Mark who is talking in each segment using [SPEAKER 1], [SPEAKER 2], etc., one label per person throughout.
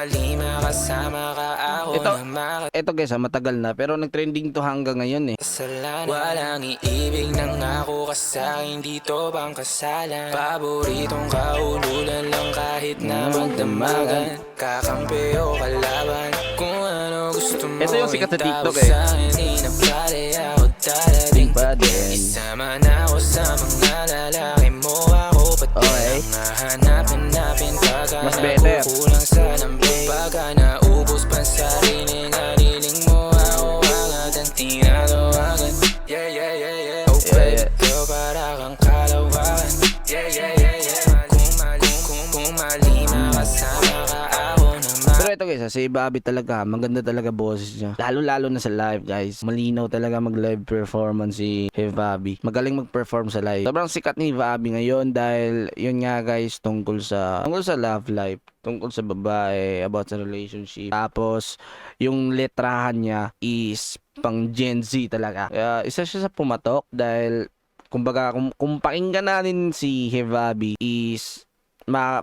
[SPEAKER 1] malima kasama ka ako
[SPEAKER 2] Ito guys, matagal na pero nag-trending to hanggang ngayon eh.
[SPEAKER 1] kasalanan. Walang iibig ng ako ka sa'kin, dito bang kasalan? Paboritong kaululan lang kahit na magdamagan. Kakampi o kalaban, kung ano gusto mo.
[SPEAKER 2] Ito yung sikat sa TikTok eh.
[SPEAKER 1] Di na pare ako darating
[SPEAKER 2] Pa din.
[SPEAKER 1] Isama na ako sa mga lalaki mo. Ako pati
[SPEAKER 2] Okay.
[SPEAKER 1] ang hanapin pagka
[SPEAKER 2] Mas better.
[SPEAKER 1] nakukulang sa lambing. Pagka naubos pa sa rinig haliling mo, ako agad ang tinatawagan. Yeah, yeah, yeah, yeah. Oh baby, girl, para kang kalawakan. Yeah, yeah, yeah, yeah. Kung malima kasama ka, ako naman.
[SPEAKER 2] Pero ito guys, si Bobby talaga, maganda talaga boses niya. Lalo-lalo na sa live guys. Malinaw talaga mag-live performance si Bobby. Magaling mag-perform sa live. Sobrang sikat ni Bobby ngayon dahil yun nga guys, tungkol sa love life. Tungkol sa babae, about sa relationship. Tapos, yung letrahan niya is pang Gen Z talaga. Kaya isa siya sa pumatok dahil kumbaga kung pakinggan natin si Bobby is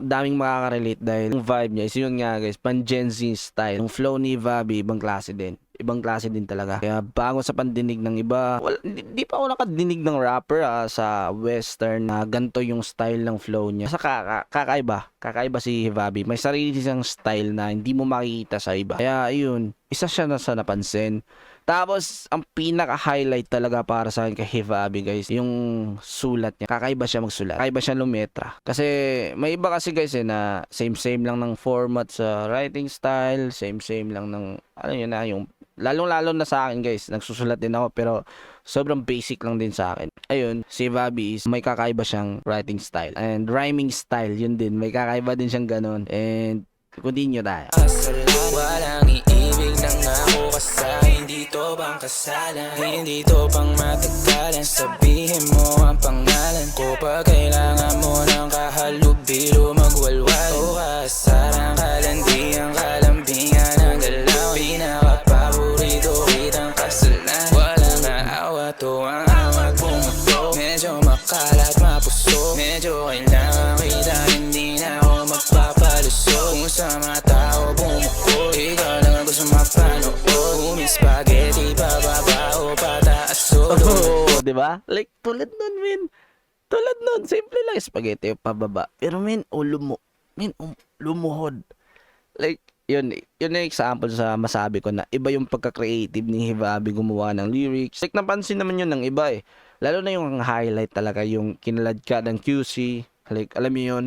[SPEAKER 2] daming makaka-relate dahil yung vibe niya is yun nga guys, pan Gen Z style. Yung flow ni Bobby, ibang klase din. Ibang klase din talaga. Kaya bago sa pandinig ng iba, di pa ako nakadinig ng rapper sa western na ganito yung style ng flow niya. Sa kakaiba si Bobby. May sarili siyang style na hindi mo makikita sa iba. Kaya ayun, isa siya na sa napansin. Tapos, ang pinaka-highlight talaga para sa akin kay Bobby guys, yung sulat niya. Kakaiba siya magsulat. Kakaiba siya lumetra. Kasi, may iba kasi guys na same-same lang ng format sa writing style, same-same lang ng, ano yun na, yung, lalong-lalo na sa akin guys, nagsusulat din ako, pero sobrang basic lang din sa akin. Ayun, si Bobby is, may kakaiba siyang writing style. And rhyming style, yun din. May kakaiba din siyang ganun. And, continue tayo.
[SPEAKER 1] Walang iibig ng ako ka sa'kin, dito bang kasalan? Hindi to pang matagalan, sabihin mo ang pangalan ko. Pag kailangan mo ng kahalubilo, magwalwal o kasarang kalandiang kalambingan ng galaw. Pinaka-paborito kitang kasalan. Walang naawa to ang awat pumuto. Medyo makalat mapuso, medyo kailangan kita, hindi na ako magpapalusot. Kung sa mga tao bumuko, ikaw lang ang gusto mapanood. Spaghetti pababa o pataas o
[SPEAKER 2] Oh, di ba? Like tulad nun, men. Tulad nun, simple lang spaghetti pababa. Pero men, lumuhod. Like yun yung example sa masabi ko na iba yung pagka-creative ni Bobby gumawa ng lyrics. Like napansin naman yun ng iba eh. Lalo na yung highlight talaga, yung kinaladkad ng QC. Like alam mo yun,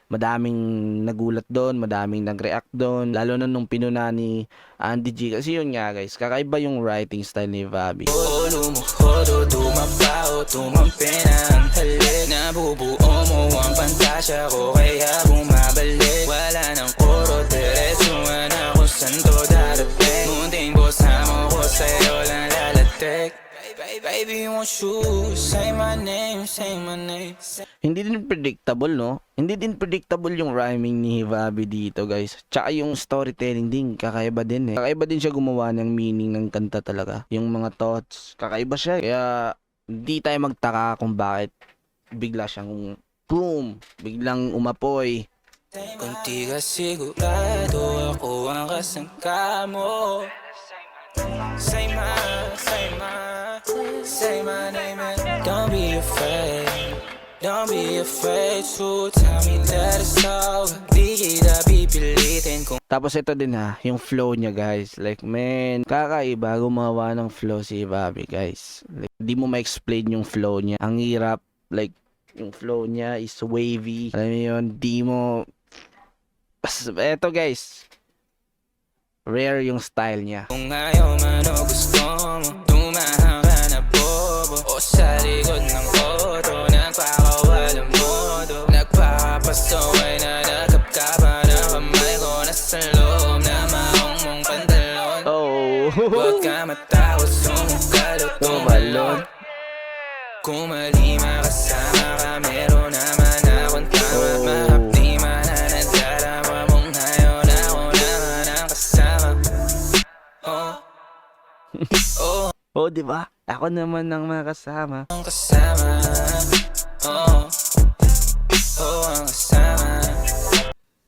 [SPEAKER 2] madaming nagulat doon, madaming nag-react doon, lalo na nung pinuna ni Andy G. Kasi yun nga guys, kakaiba yung writing style ni Bobby.
[SPEAKER 1] lumuhod o tumapaw, tumampi na ang halik. Nabubuo mo ang pantasya ko, kaya bumabalik. Wala nang koro, diretsuhan ako saan to darating. Munting bosamo ko sa'yo lang lalatek. Baby, won't you say my name, say my name.
[SPEAKER 2] Hindi din predictable, no? Hindi din predictable yung rhyming ni Bobby dito, guys. Tsaka yung storytelling din, kakaiba din eh. Kakaiba din siya gumawa ng meaning ng kanta talaga. Yung mga thoughts, kakaiba siya. Kaya, di tayo magtaka kung bakit bigla siyang boom, biglang umapoy.
[SPEAKER 1] Kung di ka sigurado, ako ang kasangka mo. Say my name and don't be afraid. Don't be afraid to tell me that it's over. Di kita pipilitin kung
[SPEAKER 2] Tapos ito din ha, yung flow niya guys. Like man, kakaiba gumawa ng flow si Bobby guys. Like, di mo ma-explain yung flow niya. Ang hirap, like yung flow niya is wavy. Alam mo yun, di mo... Eto guys, rare yung style niya.
[SPEAKER 1] kung ayaw man o gusto mo, tumahan ka na bobo. O sa likod ng auto, nagpakawalang modo. Nagpapasaway na nakapkapa na kamay ko. Nasa loob na maong mong pantalon.
[SPEAKER 2] Oh.
[SPEAKER 1] Huwag ka matakot, sumukal o tumalon. Kung malima kasama ka, meron naman akong tama. Mahapdi man na nadarama mong ngayon, ako naman ang kasama.
[SPEAKER 2] Oh, di ba? Ako naman ang makasama.
[SPEAKER 1] Ang kasama, ang kasama.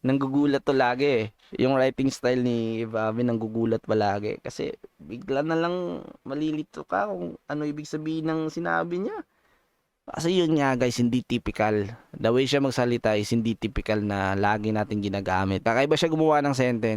[SPEAKER 2] Nanggugulat to lagi eh. Yung writing style ni Bobby nanggugulat palagi kasi bigla na lang malilito ka kung ano ibig sabihin ng sinabi niya. Kasi yun nga guys, hindi typical. The way siya magsalita is hindi typical na lagi natin ginagamit. Kakaiba siya gumawa ng sentence.